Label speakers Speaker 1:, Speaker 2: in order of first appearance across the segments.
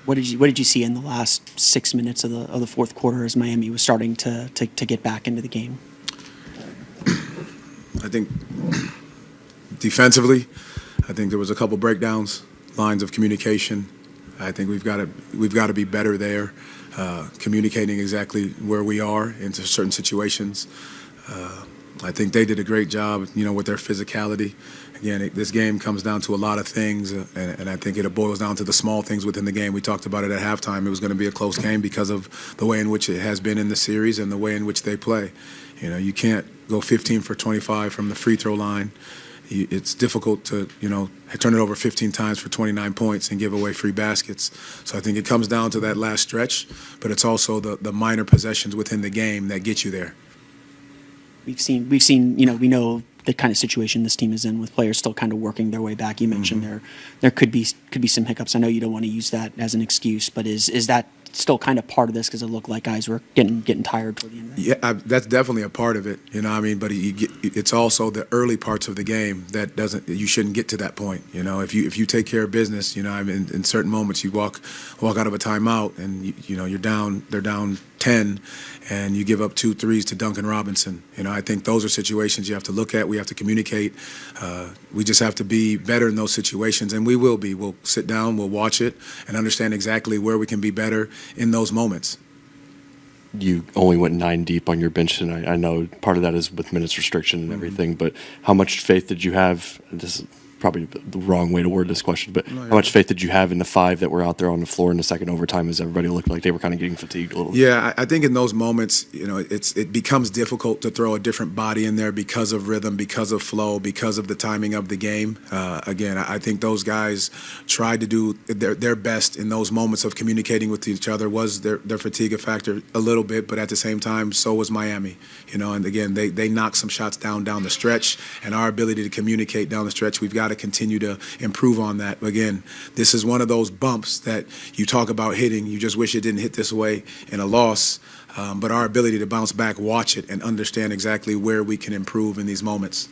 Speaker 1: What did you see in the last 6 minutes of the fourth quarter as Miami was starting to get back into the game?
Speaker 2: I think defensively, I think there was a couple breakdowns, lines of communication. I think we've got to be better there, communicating exactly where we are into certain situations. I think they did a great job, with their physicality. Again, this game comes down to a lot of things, and I think it boils down to the small things within the game. We talked about it at halftime. It was going to be a close game because of the way in which it has been in the series and the way in which they play. You can't go 15 for 25 from the free throw line. It's difficult to, turn it over 15 times for 29 points and give away free baskets. So I think it comes down to that last stretch, but it's also the minor possessions within the game that get you there.
Speaker 1: We've seen, we know the kind of situation this team is in with players still kind of working their way back. You mentioned there could be some hiccups. I know you don't want to use that as an excuse, but is that still kind of part of this because it looked like guys were getting tired toward the end of it?
Speaker 2: Yeah, that's definitely a part of it. But it's also the early parts of the game that you shouldn't get to that point. If you take care of business, in certain moments you walk out of a timeout and they're down 10, and you give up 2 threes to Duncan Robinson. I think those are situations you have to look at. We have to communicate. We just have to be better in those situations, and we will be. We'll sit down, we'll watch it, and understand exactly where we can be better in those moments.
Speaker 3: You only went 9 deep on your bench tonight. I know part of that is with minutes restriction and everything, but how much faith did you have? This is probably the wrong way to word this question, but how much faith did you have in the 5 that were out there on the floor in the second overtime as everybody looked like they were kind of getting fatigued a little?
Speaker 2: Yeah, I think in those moments, it becomes difficult to throw a different body in there because of rhythm, because of flow, because of the timing of the game. Again, I think those guys tried to do their best in those moments of communicating with each other. Was their fatigue a factor? A little bit, but at the same time, so was Miami. And again, they knocked some shots down the stretch, and our ability to communicate down the stretch, we've got to continue to improve on that. Again, this is one of those bumps that you talk about hitting. You just wish it didn't hit this way in a loss. But our ability to bounce back, watch it, and understand exactly where we can improve in these moments.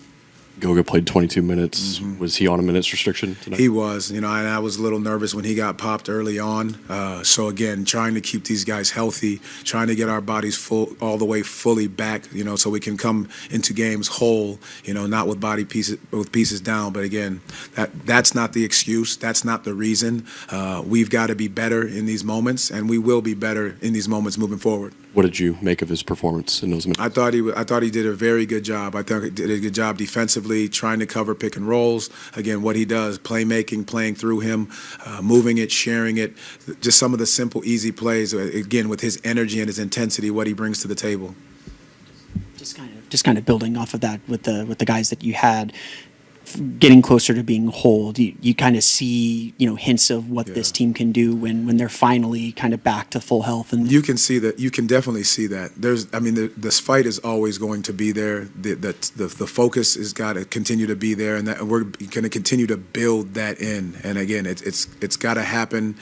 Speaker 3: Goga played 22 minutes. Was he on a minutes restriction tonight?
Speaker 2: He was, and I was a little nervous when he got popped early on. So again, trying to keep these guys healthy, trying to get our bodies all the way fully back, so we can come into games whole, not with pieces down. But again, that's not the excuse. That's not the reason. We've got to be better in these moments, and we will be better in these moments moving forward.
Speaker 3: What did you make of his performance in those minutes?
Speaker 2: I thought he did a very good job. I thought he did a good job defensively, trying to cover pick and rolls. Again, what he does, playmaking, playing through him, moving it, sharing it, just some of the simple, easy plays. Again, with his energy and his intensity, what he brings to the table.
Speaker 1: Just kind of building off of that with the guys that you had. Getting closer to being whole, you kind of see hints of what this team can do when they're finally kind of back to full health. And
Speaker 2: you can see that. You can definitely see that. This fight is always going to be there. The focus has got to continue to be there, and that we're going to continue to build that in. And again, it's got to happen.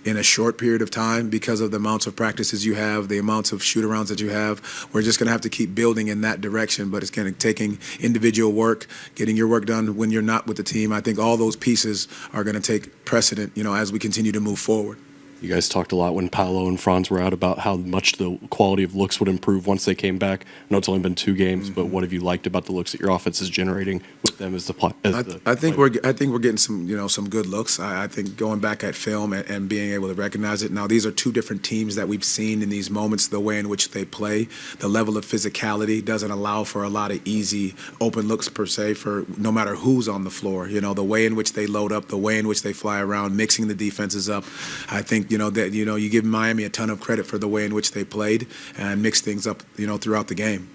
Speaker 2: In a short period of time because of the amounts of practices you have, the amounts of shoot-arounds that you have. We're just going to have to keep building in that direction, but it's going to taking individual work, getting your work done when you're not with the team. I think all those pieces are going to take precedent, as we continue to move forward.
Speaker 3: You guys talked a lot when Paolo and Franz were out about how much the quality of looks would improve once they came back. I know it's only been 2 games, but what have you liked about the looks that your offense is generating with them as the play?
Speaker 2: I think we're getting some good looks. I think going back at film and being able to recognize it. Now these are 2 different teams that we've seen in these moments. The way in which they play, the level of physicality doesn't allow for a lot of easy open looks per se for no matter who's on the floor. The way in which they load up, the way in which they fly around, mixing the defenses up. I think you give Miami a ton of credit for the way in which they played and mixed things up, throughout the game.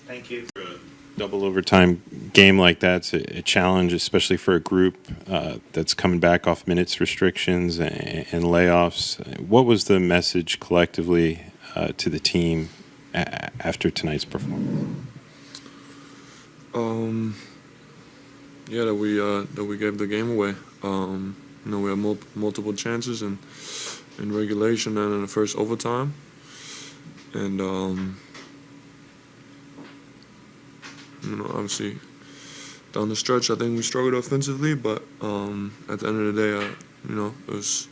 Speaker 4: Thank you. For a double overtime game like that's a challenge, especially for a group that's coming back off minutes restrictions and layoffs. What was the message collectively to the team after tonight's performance?
Speaker 5: That we gave the game away. We had multiple chances in regulation and in the first overtime. And, obviously down the stretch, I think we struggled offensively, but at the end of the day, it was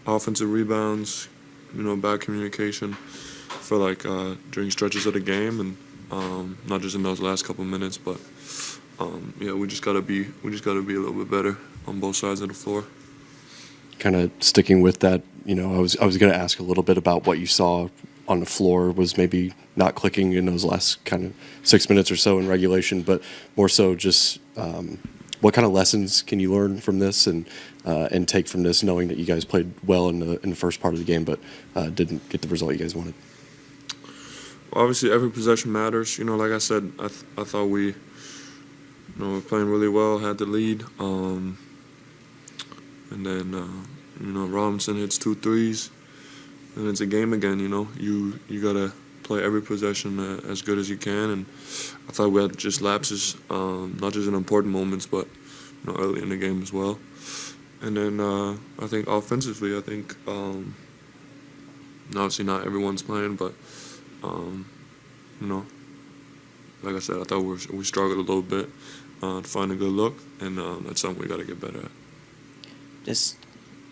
Speaker 5: offensive rebounds, bad communication for like during stretches of the game, and not just in those last couple minutes, but yeah, we just gotta be a little bit better on both sides of the floor.
Speaker 3: Kind of sticking with that, I was going to ask a little bit about what you saw on the floor was maybe not clicking in those last kind of 6 minutes or so in regulation, but more so just what kind of lessons can you learn from this and take from this, knowing that you guys played well in the first part of the game, but didn't get the result you guys wanted?
Speaker 5: Well, obviously, every possession matters. Like I said, I thought we were playing really well, had the lead, and then Robinson hits 2 threes, and it's a game again. You gotta play every possession as good as you can, and I thought we had just lapses, not just in important moments, but early in the game as well. And then I think offensively, obviously not everyone's playing, but like I said, I thought we struggled a little bit to find a good look, and that's something we got to get better at.
Speaker 1: Just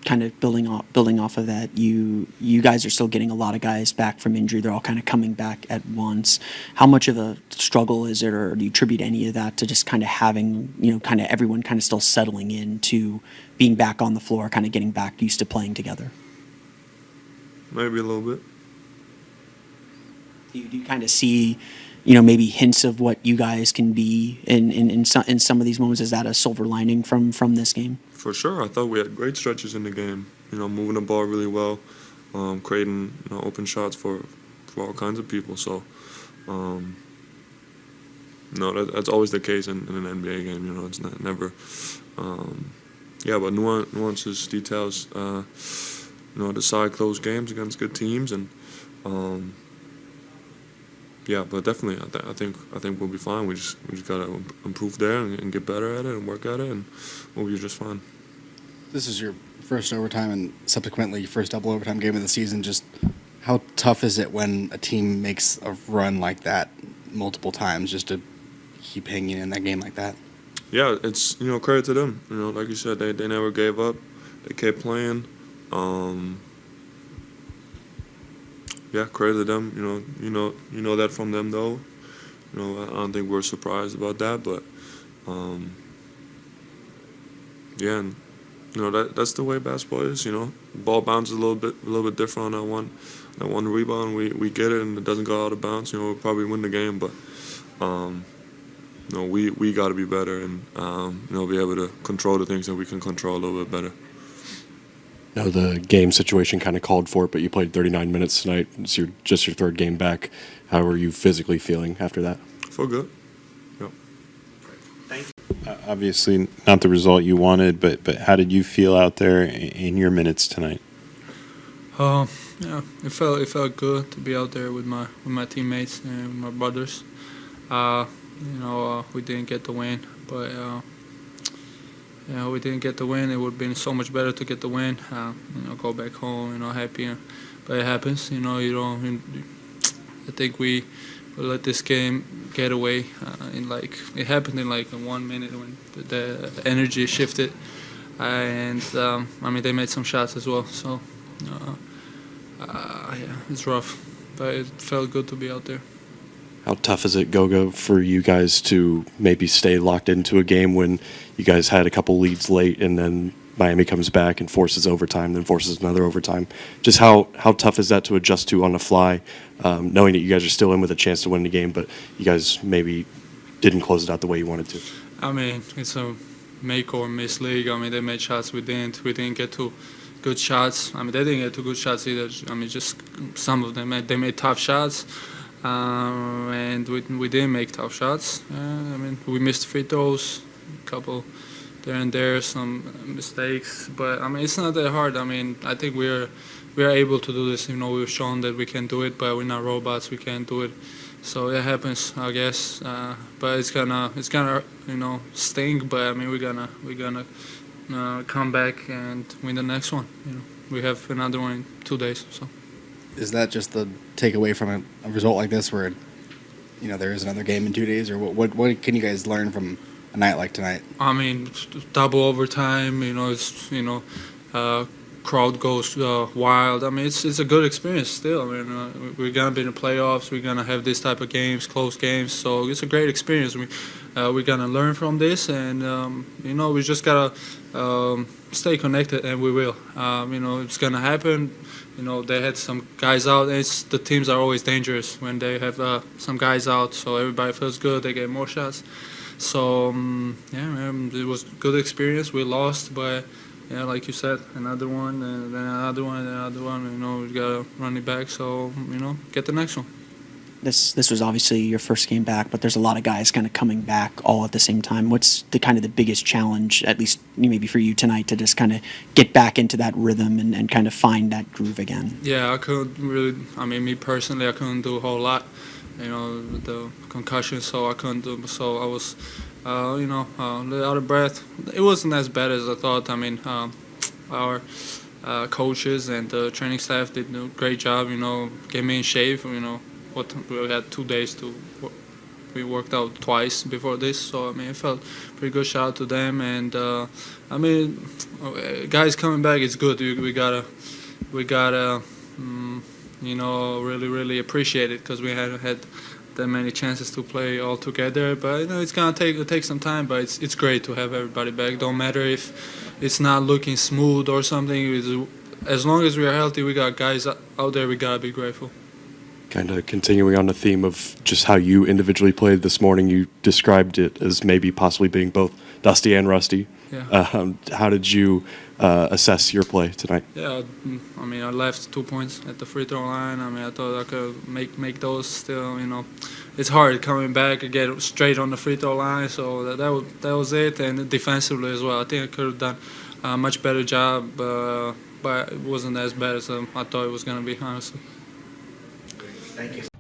Speaker 1: kind of building off of that, you guys are still getting a lot of guys back from injury. They're all kind of coming back at once. How much of a struggle is it, or do you attribute any of that to just kind of having, kind of everyone kind of still settling into being back on the floor, kind of getting back used to playing together?
Speaker 5: Maybe a little bit.
Speaker 1: Do you kind of see, maybe hints of what you guys can be in some of these moments? Is that a silver lining from this game?
Speaker 5: For sure. I thought we had great stretches in the game. Moving the ball really well, creating open shots for all kinds of people. So, that's always the case in an NBA game. It's never. But nuances, details. Decide close games against good teams, and but definitely, I think we'll be fine. We just gotta improve there and get better at it and work at it, and we'll be just fine.
Speaker 6: This is your first overtime and subsequently your first double overtime game of the season. Just how tough is it when a team makes a run like that multiple times, just to keep hanging in that game like that?
Speaker 5: Yeah, it's credit to them. Like you said, they never gave up. They kept playing. Credit to them. You know that from them though. I don't think we're surprised about that, but and that's the way basketball is. The ball bounces a little bit different on that one rebound. We get it and it doesn't go out of bounds. We'll probably win the game, but we got to be better and be able to control the things that we can control a little bit better.
Speaker 3: No, the game situation kind of called for it, but you played 39 minutes tonight. It's just your third game back. How are you physically feeling after that?
Speaker 5: Feel good. Yep.
Speaker 4: Thank you. Obviously, not the result you wanted, but how did you feel out there in your minutes tonight?
Speaker 7: It felt good to be out there with my teammates and my brothers. We didn't get the win, but. We didn't get the win. It would have been so much better to get the win. Go back home, happy. But it happens. You don't. I think we let this game get away. It happened in 1 minute when the energy shifted, and they made some shots as well. So it's rough, but it felt good to be out there.
Speaker 3: How tough is it, Goga, for you guys to maybe stay locked into a game when you guys had a couple leads late and then Miami comes back and forces overtime, then forces another overtime? Just how tough is that to adjust to on the fly, knowing that you guys are still in with a chance to win the game, but you guys maybe didn't close it out the way you wanted to?
Speaker 7: It's a make or miss league. They made shots. We didn't get to good shots. They didn't get to good shots either. Just some of them. They made tough shots. And we didn't make tough shots. We missed free throws, a couple there and there, some mistakes. But it's not that hard. I think we are able to do this. We've shown that we can do it, but we're not robots. We can't do it. So it happens, I guess. But it's gonna sting. But we're gonna come back and win the next one. We have another one in 2 days. So.
Speaker 6: Is that just the takeaway from a result like this, where there is another game in 2 days, or what can you guys learn from a night like tonight?
Speaker 7: Double overtime. It's crowd goes wild. I mean, it's a good experience still. I mean, we're gonna be in the playoffs. We're gonna have this type of games, close games. So it's a great experience. We're gonna learn from this, and we just gotta stay connected, and we will. It's gonna happen. They had some guys out. The teams are always dangerous when they have some guys out. So everybody feels good. They get more shots. So it was a good experience. We lost, but yeah, like you said, another one, and then another one, and another one. We gotta run it back. So get the next one.
Speaker 1: This was obviously your first game back, but there's a lot of guys kind of coming back all at the same time. What's the biggest challenge, at least maybe for you tonight, to just kind of get back into that rhythm and kind of find that groove again?
Speaker 7: Yeah, I couldn't really. I mean, me personally, I couldn't do a whole lot. With the concussion, so I couldn't do. So I was, a little out of breath. It wasn't as bad as I thought. I mean, our coaches and the training staff did a great job. Get me in shape. We had 2 days we worked out twice before this, so I mean, it felt pretty good. Shout out to them, and guys coming back, it's good. We gotta really appreciate it, because we hadn't had that many chances to play all together. But it's gonna take some time. But it's great to have everybody back. Don't matter if it's not looking smooth or something. As long as we are healthy, we got guys out there. We gotta be grateful.
Speaker 3: Kind of continuing on the theme of just how you individually played this morning, you described it as maybe possibly being both dusty and rusty.
Speaker 7: Yeah.
Speaker 3: How did you assess your play tonight?
Speaker 7: Yeah, I mean, I left 2 points at the free throw line. I mean, I thought I could make those still. It's hard coming back and get straight on the free throw line. So that was it. And defensively as well, I think I could have done a much better job, but it wasn't as bad as I thought it was going to be, honestly.
Speaker 1: Thank you.